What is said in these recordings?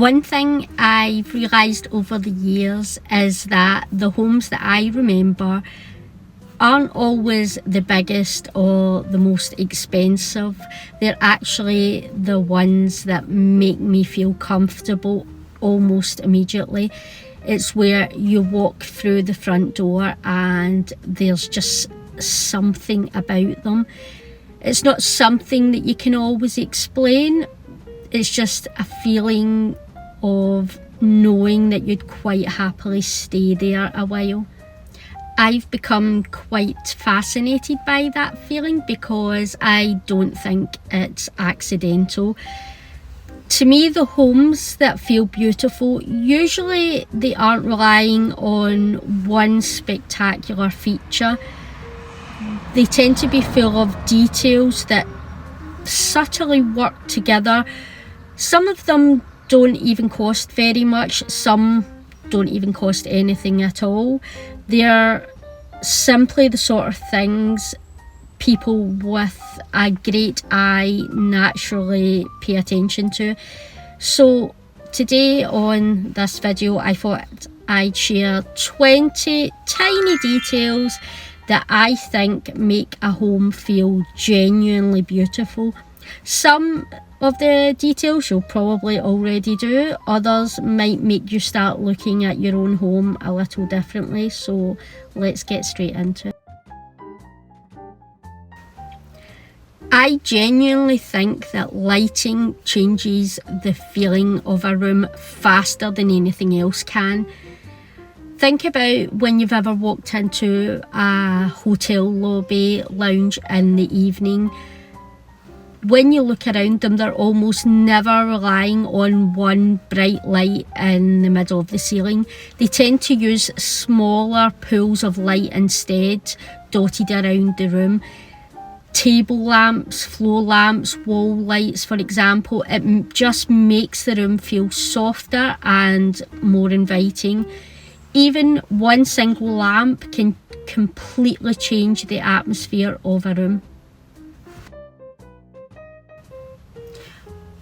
One thing I've realised over the years is that the homes that I remember aren't always the biggest or the most expensive. They're actually the ones that make me feel comfortable almost immediately. It's where you walk through the front door and there's just something about them. It's not something that you can always explain. It's just a feeling of knowing that you'd quite happily stay there a while. I've become quite fascinated by that feeling because I don't think it's accidental. To me, the homes that feel beautiful, usually they aren't relying on one spectacular feature. They tend to be full of details that subtly work together. Some of them don't even cost very much, some don't even cost anything at all. They're simply the sort of things people with a great eye naturally pay attention to. So today on this video, I thought I'd share 20 tiny details that I think make a home feel genuinely beautiful. Some of the details you'll probably already do, others might make you start looking at your own home a little differently, so let's get straight into it. I genuinely think that lighting changes the feeling of a room faster than anything else can. Think about when you've ever walked into a hotel lobby lounge in the evening. When you look around them, they're almost never relying on one bright light in the middle of the ceiling. They tend to use smaller pools of light instead, dotted around the room. Table lamps, floor lamps, wall lights, for example, it just makes the room feel softer and more inviting. Even one single lamp can completely change the atmosphere of a room.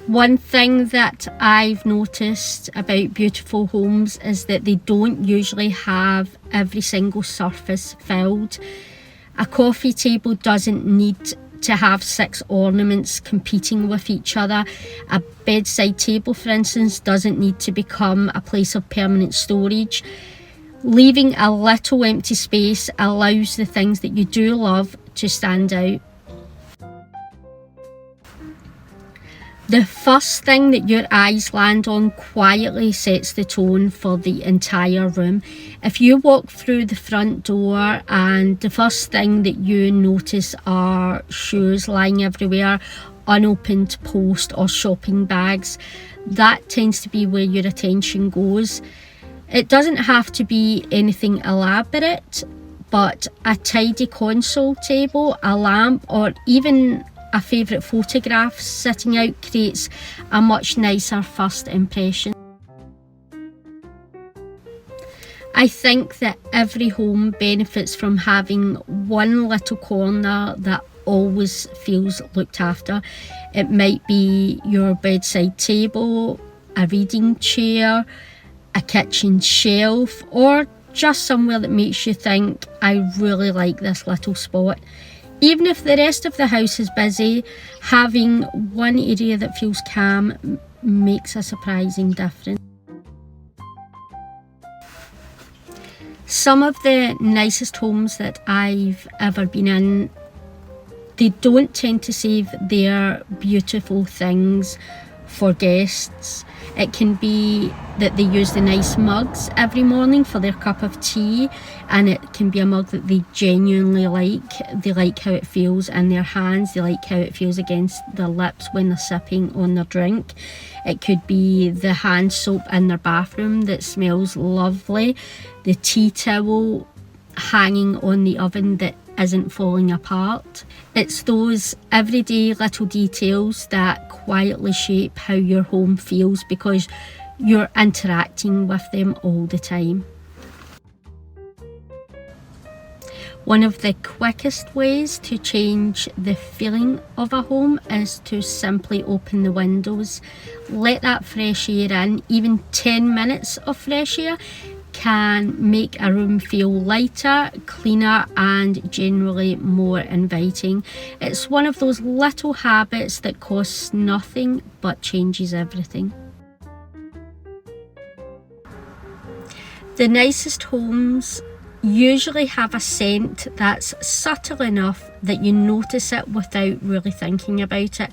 One thing that I've noticed about beautiful homes is that they don't usually have every single surface filled. A coffee table doesn't need to have 6 ornaments competing with each other. A bedside table, for instance, doesn't need to become a place of permanent storage. Leaving a little empty space allows the things that you do love to stand out. The first thing that your eyes land on quietly sets the tone for the entire room. If you walk through the front door and the first thing that you notice are shoes lying everywhere, unopened post or shopping bags, that tends to be where your attention goes. It doesn't have to be anything elaborate, but a tidy console table, a lamp, or even a favourite photograph sitting out creates a much nicer first impression. I think that every home benefits from having one little corner that always feels looked after. It might be your bedside table, a reading chair, a kitchen shelf, or just somewhere that makes you think, I really like this little spot. Even if the rest of the house is busy, having one area that feels calm makes a surprising difference. Some of the nicest homes that I've ever been in, they don't tend to save their beautiful things for guests. It can be that they use the nice mugs every morning for their cup of tea, and it can be a mug that they genuinely like. They like how it feels in their hands, they like how it feels against their lips when they're sipping on their drink. It could be the hand soap in their bathroom that smells lovely, the tea towel hanging on the oven that isn't falling apart. It's those everyday little details that quietly shape how your home feels because you're interacting with them all the time. One of the quickest ways to change the feeling of a home is to simply open the windows. Let that fresh air in. Even 10 minutes of fresh air can make a room feel lighter, cleaner, and generally more inviting. It's one of those little habits that costs nothing but changes everything. The nicest homes usually have a scent that's subtle enough that you notice it without really thinking about it.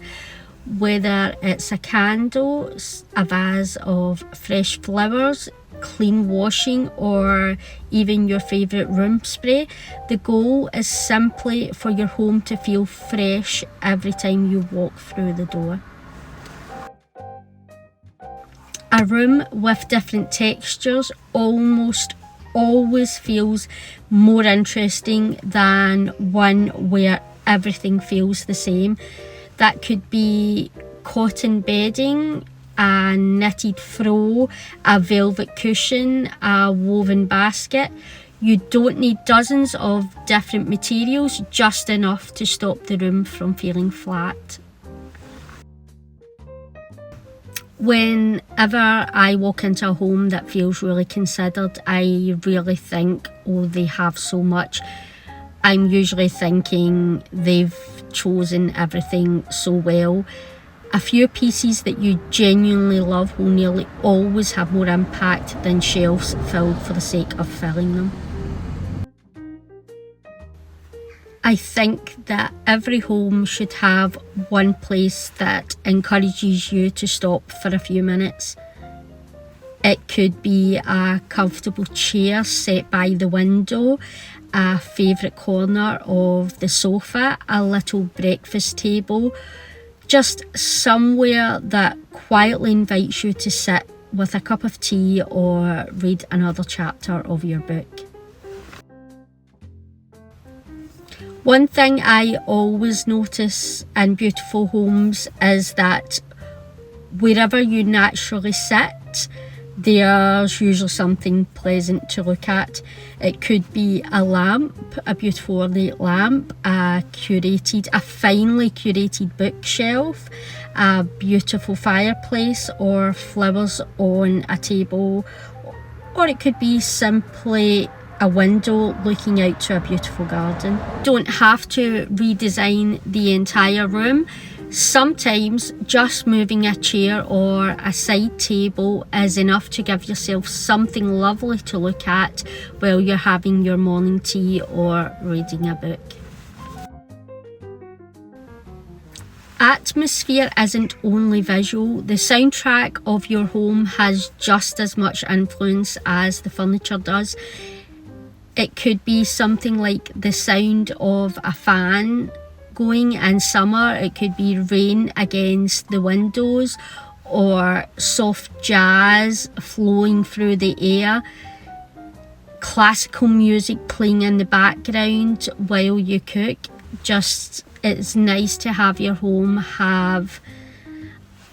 Whether it's a candle, a vase of fresh flowers, clean washing, or even your favourite room spray, the goal is simply for your home to feel fresh every time you walk through the door. A room with different textures almost always feels more interesting than one where everything feels the same. That could be cotton bedding, a knitted throw, a velvet cushion, a woven basket. You don't need dozens of different materials, just enough to stop the room from feeling flat. Whenever I walk into a home that feels really considered, I really think, oh, they have so much. I'm usually thinking they've chosen everything so well. A few pieces that you genuinely love will nearly always have more impact than shelves filled for the sake of filling them. I think that every home should have one place that encourages you to stop for a few minutes. It could be a comfortable chair set by the window, a favourite corner of the sofa, a little breakfast table, just somewhere that quietly invites you to sit with a cup of tea or read another chapter of your book. One thing I always notice in beautiful homes is that wherever you naturally sit, there's usually something pleasant to look at. It could be a lamp, a beautiful ornate lamp, a finely curated bookshelf, a beautiful fireplace, or flowers on a table, or it could be simply a window looking out to a beautiful garden. Don't have to redesign the entire room. Sometimes just moving a chair or a side table is enough to give yourself something lovely to look at while you're having your morning tea or reading a book. Atmosphere isn't only visual. The soundtrack of your home has just as much influence as the furniture does. It could be something like the sound of a fan going in summer. It could be rain against the windows or soft jazz flowing through the air. Classical music playing in the background while you cook. It's nice to have your home have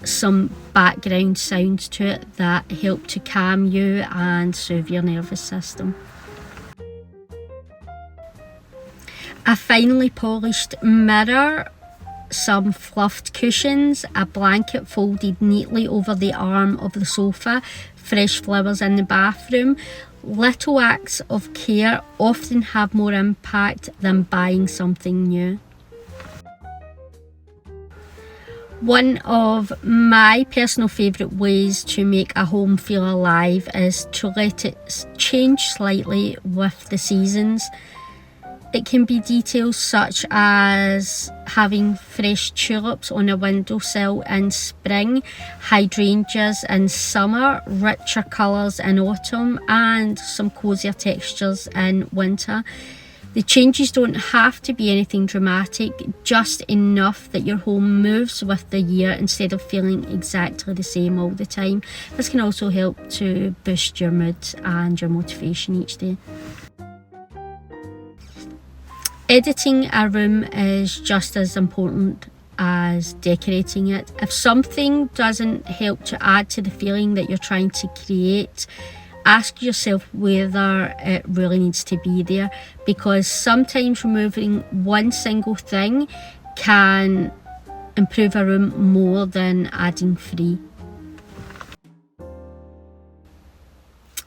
some background sounds to it that help to calm you and soothe your nervous system. A finely polished mirror, some fluffed cushions, a blanket folded neatly over the arm of the sofa, fresh flowers in the bathroom. Little acts of care often have more impact than buying something new. One of my personal favourite ways to make a home feel alive is to let it change slightly with the seasons. It can be details such as having fresh tulips on a windowsill in spring, hydrangeas in summer, richer colours in autumn, and some cosier textures in winter. The changes don't have to be anything dramatic, just enough that your home moves with the year instead of feeling exactly the same all the time. This can also help to boost your mood and your motivation each day. Editing a room is just as important as decorating it. If something doesn't help to add to the feeling that you're trying to create, ask yourself whether it really needs to be there, because sometimes removing one single thing can improve a room more than adding 3.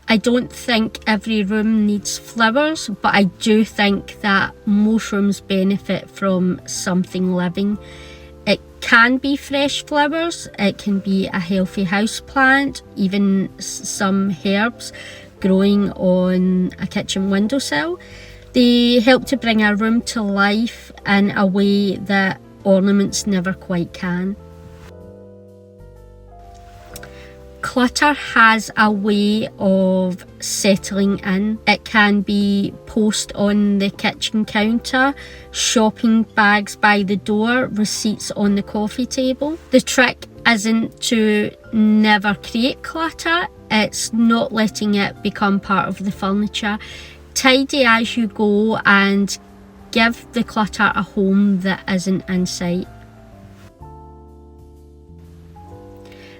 I don't think every room needs flowers, but I do think that most rooms benefit from something living. It can be fresh flowers, it can be a healthy house plant, even some herbs growing on a kitchen windowsill. They help to bring a room to life in a way that ornaments never quite can. Clutter has a way of settling in. It can be post on the kitchen counter, shopping bags by the door, receipts on the coffee table. The trick isn't to never create clutter, it's not letting it become part of the furniture. Tidy as you go and give the clutter a home that isn't in sight.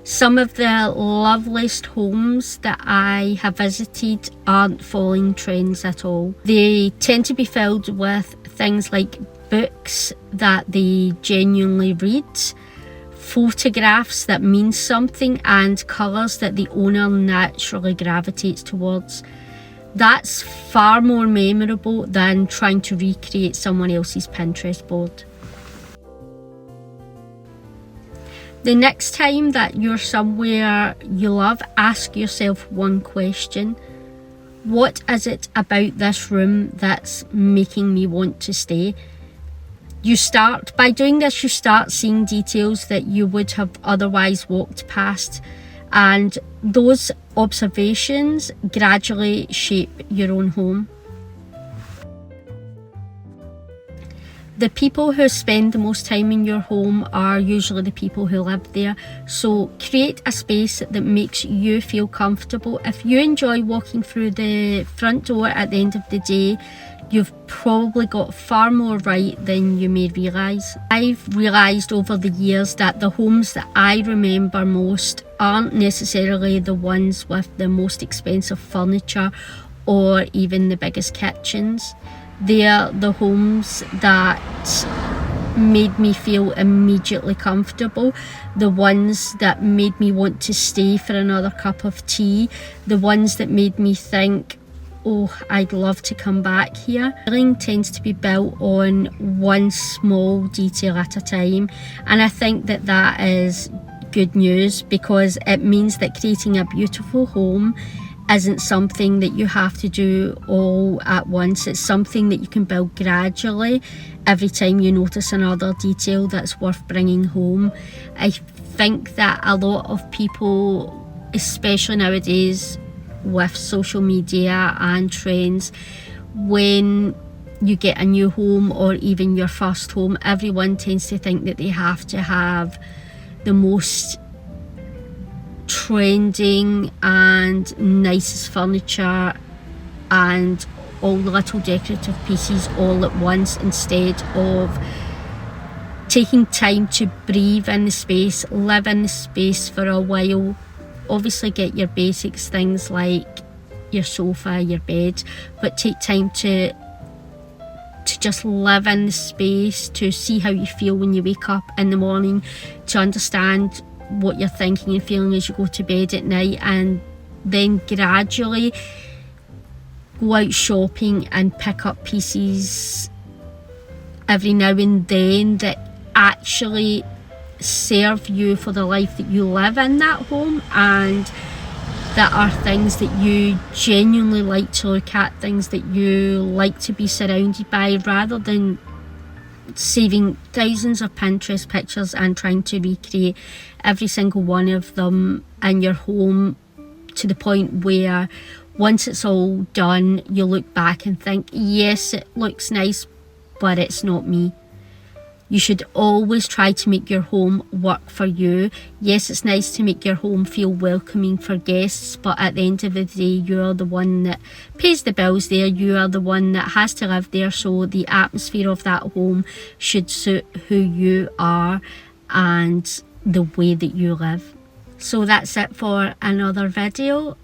Some of the loveliest homes that I have visited aren't following trends at all. They tend to be filled with things like books that they genuinely read, photographs that mean something, and colours that the owner naturally gravitates towards. That's far more memorable than trying to recreate someone else's Pinterest board. The next time that you're somewhere you love, ask yourself one question. What is it about this room that's making me want to stay? By doing this, you start seeing details that you would have otherwise walked past, and those observations gradually shape your own home. The people who spend the most time in your home are usually the people who live there. So create a space that makes you feel comfortable. If you enjoy walking through the front door at the end of the day, you've probably got far more right than you may realise. I've realised over the years that the homes that I remember most aren't necessarily the ones with the most expensive furniture or even the biggest kitchens. They're the homes that made me feel immediately comfortable, the ones that made me want to stay for another cup of tea, the ones that made me think, oh, I'd love to come back here. Feeling tends to be built on one small detail at a time, and I think that that is good news, because it means that creating a beautiful home isn't something that you have to do all at once. It's something that you can build gradually every time you notice another detail that's worth bringing home. I think that a lot of people, especially nowadays with social media and trends, when you get a new home or even your first home, everyone tends to think that they have to have the most trending and nicest furniture and all the little decorative pieces all at once, instead of taking time to breathe in the space, live in the space for a while. Obviously get your basics, things like your sofa, your bed, but take time to just live in the space, to see how you feel when you wake up in the morning, to understand what you're thinking and feeling as you go to bed at night, and then gradually go out shopping and pick up pieces every now and then that actually serve you for the life that you live in that home, and that are things that you genuinely like to look at, things that you like to be surrounded by, rather than saving thousands of Pinterest pictures and trying to recreate every single one of them in your home, to the point where once it's all done you look back and think, yes, it looks nice, but it's not me. You should always try to make your home work for you. Yes, it's nice to make your home feel welcoming for guests, but at the end of the day, you're the one that pays the bills there. You are the one that has to live there, so the atmosphere of that home should suit who you are and the way that you live. So that's it for another video.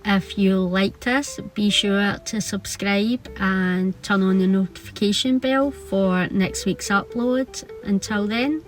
If you liked us, be sure to subscribe and turn on the notification bell for next week's upload. Until then,